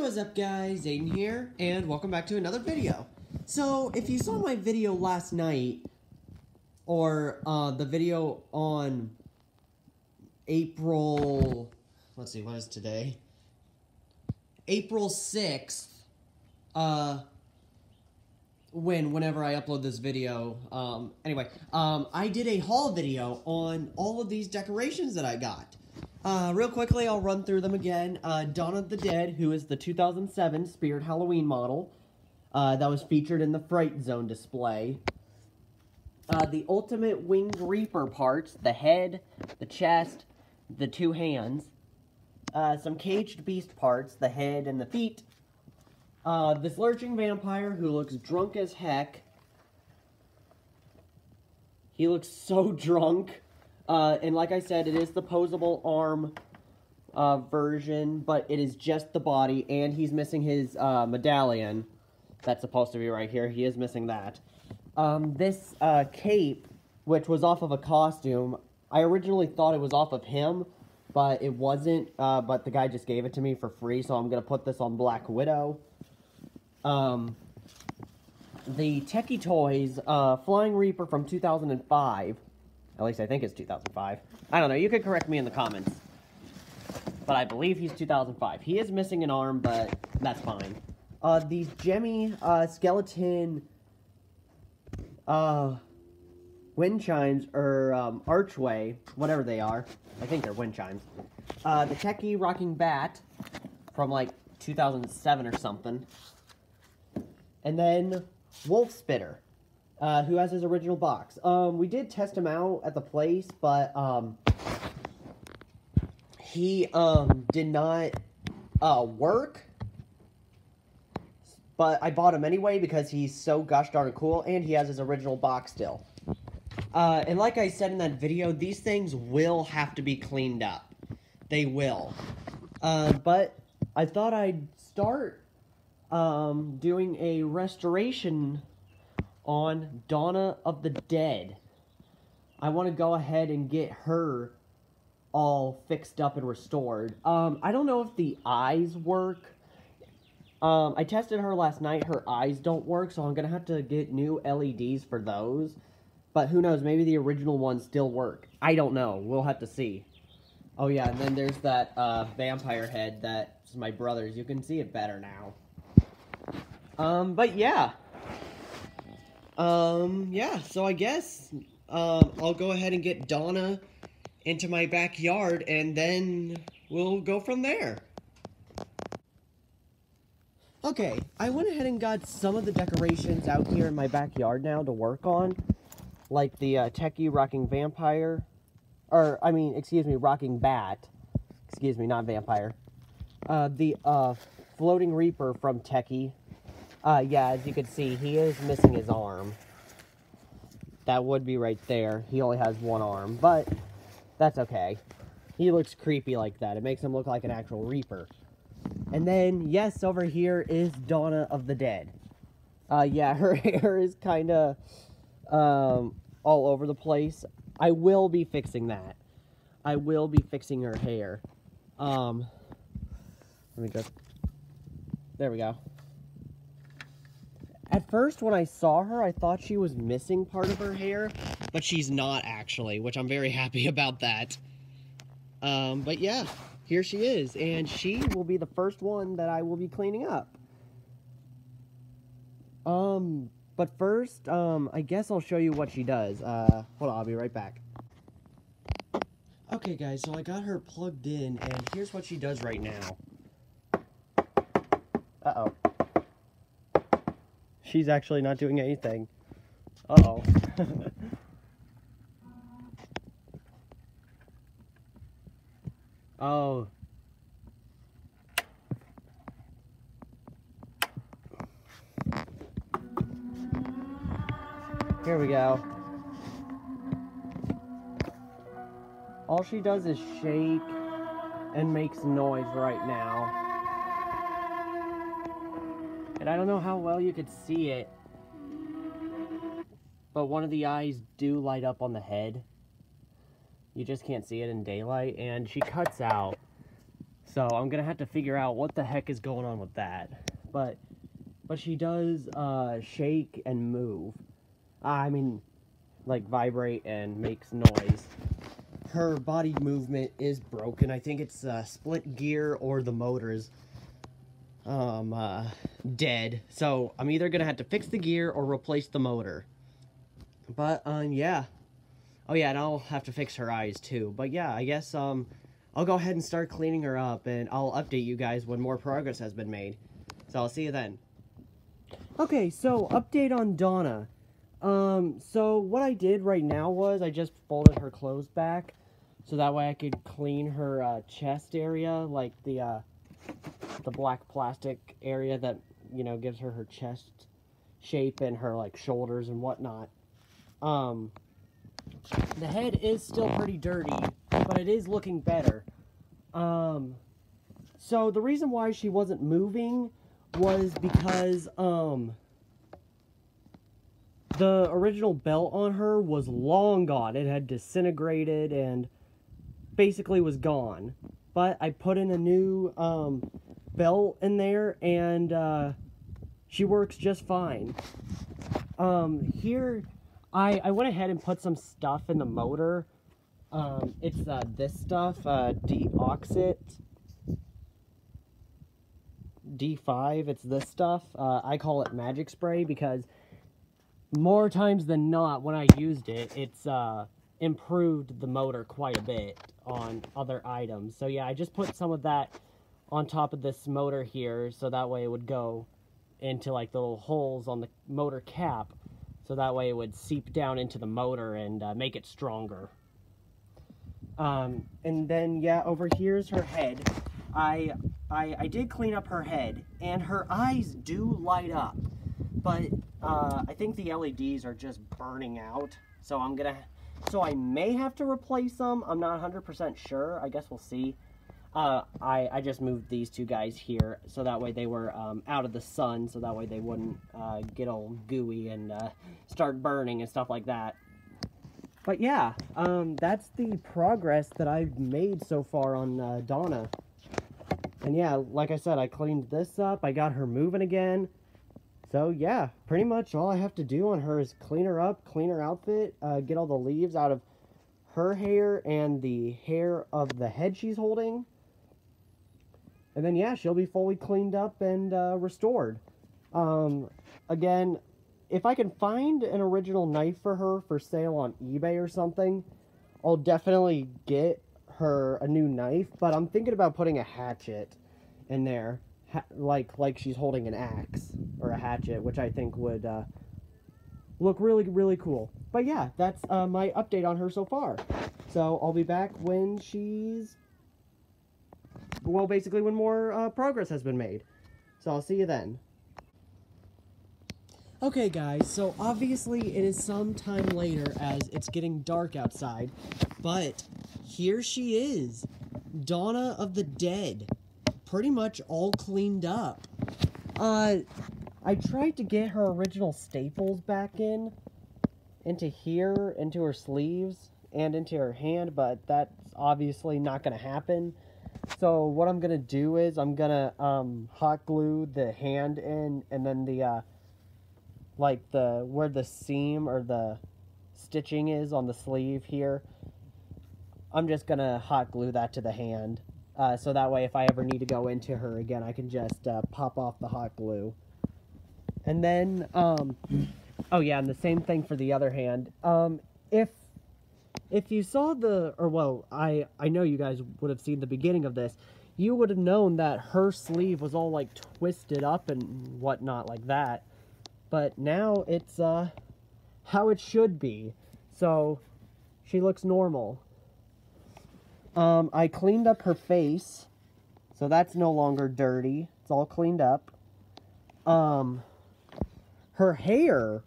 What's up guys, Aiden here, and welcome back to another video. So, if you saw my video last night, or the video on April, let's see, what is today? April 6th, whenever I upload this video, I did a haul video on all of these decorations that I got. Real quickly, I'll run through them again. Donna the Dead, who is the 2007 Spirit Halloween model, that was featured in the Fright Zone display. The Ultimate Winged Reaper parts, the head, the chest, the two hands. Some Caged Beast parts, the head and the feet. This Lurching Vampire, who looks drunk as heck. He looks so drunk. And like I said, it is the posable arm version, but it is just the body, and he's missing his medallion. That's supposed to be right here. He is missing that. This cape, which was off of a costume, I originally thought it was off of him, but it wasn't. But the guy just gave it to me for free, so I'm going to put this on Black Widow. The Techie Toys Flying Reaper from 2005. At least I think it's 2005. I don't know, you could correct me in the comments. But I believe he's 2005. He is missing an arm, but that's fine. These Gemmy skeleton wind chimes, or archway, whatever they are. I think they're wind chimes. The Techie Rocking Bat from like 2007 or something. And then Wolf Spitter. Who has his original box. We did test him out at the place, but, he, did not, work. But I bought him anyway because he's so gosh darn cool, and he has his original box still. And like I said in that video, these things will have to be cleaned up. They will. But I thought I'd start, doing a restoration on Donna of the Dead. I want to go ahead and get her all fixed up and restored. I don't know if the eyes work. I tested her last night. Her eyes don't work, so I'm going to have to get new LEDs for those. But who knows, maybe the original ones still work. I don't know. We'll have to see. Oh yeah, and then there's that vampire head that's my brother's. You can see it better now. But yeah. Yeah, so I guess, I'll go ahead and get Donna into my backyard, and then we'll go from there. Okay, I went ahead and got some of the decorations out here in my backyard now to work on, like the, Techie Rocking Vampire, or, I mean, excuse me, Rocking Bat, excuse me, not Vampire, the, Floating Reaper from Techie. Yeah, as you can see, he is missing his arm. That would be right there. He only has one arm, but that's okay. He looks creepy like that. It makes him look like an actual Reaper. And then, yes, over here is Donna of the Dead. Yeah, her hair is kind of, all over the place. I will be fixing that. I will be fixing her hair. Let me just, there we go. At first, when I saw her, I thought she was missing part of her hair, but she's not actually, which I'm very happy about that. But yeah, here she is, and she will be the first one that I will be cleaning up. But first, I guess I'll show you what she does. Hold on, I'll be right back. Okay, guys, so I got her plugged in, and here's what she does right now. Uh-oh. She's actually not doing anything. Uh-oh. Oh. Here we go. All she does is shake and makes noise right now. And I don't know how well you could see it, but one of the eyes do light up on the head. You just can't see it in daylight, and she cuts out. So I'm gonna have to figure out what the heck is going on with that. But she does shake and move. I mean, like vibrate and makes noise. Her body movement is broken. I think it's split gear or the motor's dead. So I'm either gonna have to fix the gear or replace the motor. But yeah. Oh yeah, and I'll have to fix her eyes too. But yeah, I guess I'll go ahead and start cleaning her up, and I'll update you guys when more progress has been made. So I'll see you then. Okay, so update on Donna. So what I did right now was I just folded her clothes back, so that way I could clean her chest area, like the black plastic area that, you know, gives her chest shape and her like shoulders and whatnot. The head is still pretty dirty, but it is looking better. So the reason why she wasn't moving was because, the original belt on her was long gone. It had disintegrated and basically was gone. But I put in a new, belt in there, and, she works just fine. Here, I went ahead and put some stuff in the motor. It's, this stuff, Deoxit D5, it's this stuff. I call it magic spray because more times than not, when I used it, it's improved the motor quite a bit on other items. So yeah, I just put some of that on top of this motor here, so that way it would go into like the little holes on the motor cap, so that way it would seep down into the motor and make it stronger. And then yeah, over here's her head. I did clean up her head, and her eyes do light up, but I think the LEDs are just burning out, so I may have to replace them. I'm not 100% sure. I guess we'll see. I just moved these two guys here, so that way they were out of the sun, so that way they wouldn't get all gooey and start burning and stuff like that. But yeah, that's the progress that I've made so far on Donna. And yeah, like I said, I cleaned this up, I got her moving again. So yeah, pretty much all I have to do on her is clean her up, clean her outfit, get all the leaves out of her hair and the hair of the head she's holding. And then yeah, she'll be fully cleaned up and restored. Again, if I can find an original knife for her for sale on eBay or something, I'll definitely get her a new knife, but I'm thinking about putting a hatchet in there, like she's holding an axe or a hatchet, which I think would look really cool. But yeah, that's my update on her so far. So I'll be back when she's, well, basically when more progress has been made. So I'll see you then. Okay guys, so obviously it is some time later as it's getting dark outside, but here she is, Donna of the Dead, pretty much all cleaned up. I tried to get her original staples back into here, into her sleeves, and into her hand, but that's obviously not going to happen. So what I'm going to do is I'm going to hot glue the hand in, and then the where the seam or the stitching is on the sleeve here, I'm just gonna hot glue that to the hand, so that way if I ever need to go into her again, I can just pop off the hot glue. And then oh yeah, and the same thing for the other hand. If you saw I know you guys would have seen the beginning of this, you would have known that her sleeve was all like twisted up and whatnot like that. But now it's how it should be. So she looks normal. I cleaned up her face, so that's no longer dirty. It's all cleaned up. Her hair,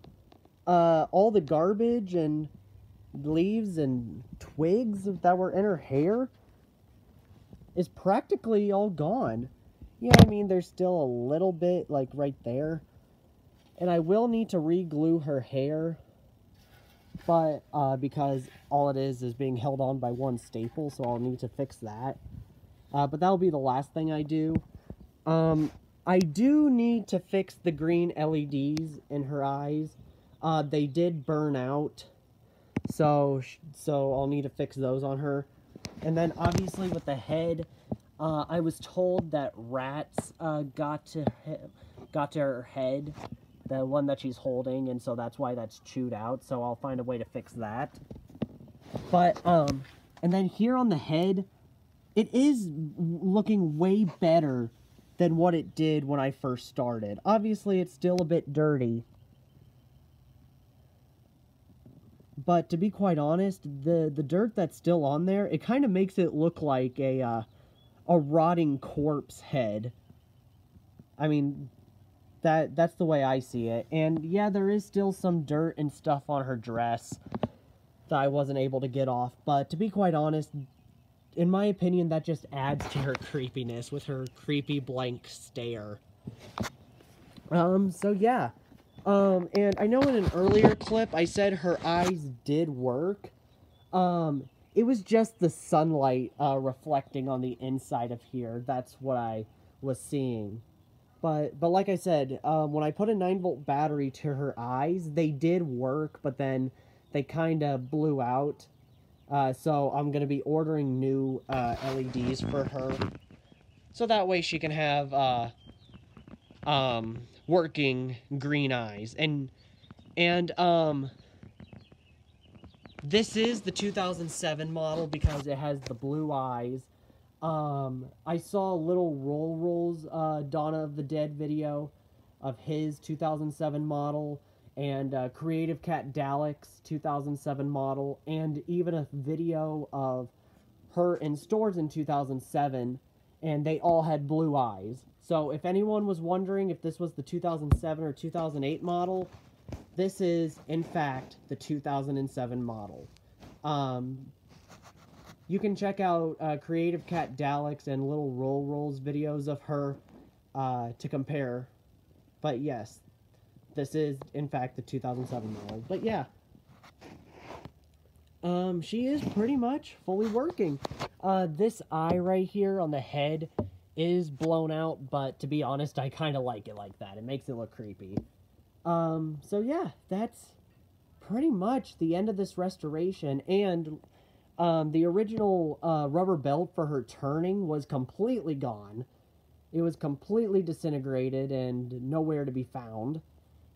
all the garbage and leaves and twigs that were in her hair is practically all gone. Yeah, I mean, there's still a little bit, like, right there. And I will need to re-glue her hair, but because all it is being held on by one staple, so I'll need to fix that. But that'll be the last thing I do. I do need to fix the green LEDs in her eyes. They did burn out, so I'll need to fix those on her. And then obviously with the head, I was told that rats got to her head, the one that she's holding, and so that's why that's chewed out. So I'll find a way to fix that. But and then here on the head, it is looking way better than what it did when I first started. Obviously, it's still a bit dirty. But to be quite honest, the dirt that's still on there, it kind of makes it look like a rotting corpse head. I mean, that's the way I see it. And yeah, there is still some dirt and stuff on her dress that I wasn't able to get off. But to be quite honest, in my opinion, that just adds to her creepiness with her creepy blank stare. So yeah. And I know in an earlier clip I said her eyes did work. It was just the sunlight reflecting on the inside of here. That's what I was seeing. But like I said, when I put a 9-volt battery to her eyes, they did work, but then they kind of blew out. So I'm going to be ordering new LEDs for her. So that way she can have working green eyes. And this is the 2007 model because it has the blue eyes. I saw Little Roll's Donna of the Dead video of his 2007 model, and Creative Cat Dalek's 2007 model, and even a video of her in stores in 2007, and they all had blue eyes. So if anyone was wondering if this was the 2007 or 2008 model, this is, in fact, the 2007 model. You can check out Creative Cat Dalek's and Little Roll's videos of her to compare. But yes, this is, in fact, the 2007 model. But yeah, she is pretty much fully working. This eye right here on the head is blown out, but to be honest, I kind of like it like that. It makes it look creepy. So yeah, that's pretty much the end of this restoration. And the original rubber belt for her turning was completely gone. It was completely disintegrated and nowhere to be found.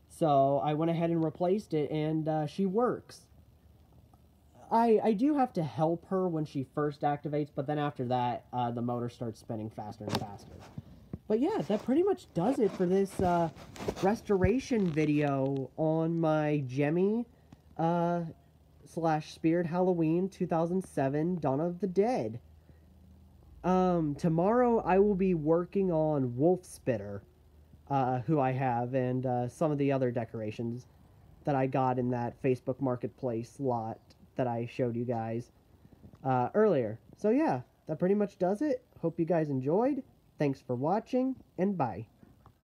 So I went ahead and replaced it, and she works. I do have to help her when she first activates, but then after that, the motor starts spinning faster and faster. But yeah, that pretty much does it for this restoration video on my Gemmy / Spirit Halloween 2007 Dawn of the Dead. Tomorrow I will be working on Wolf Spitter, who I have, and some of the other decorations that I got in that Facebook Marketplace lot that I showed you guys earlier. So yeah, that pretty much does it. Hope you guys enjoyed. Thanks for watching, and bye.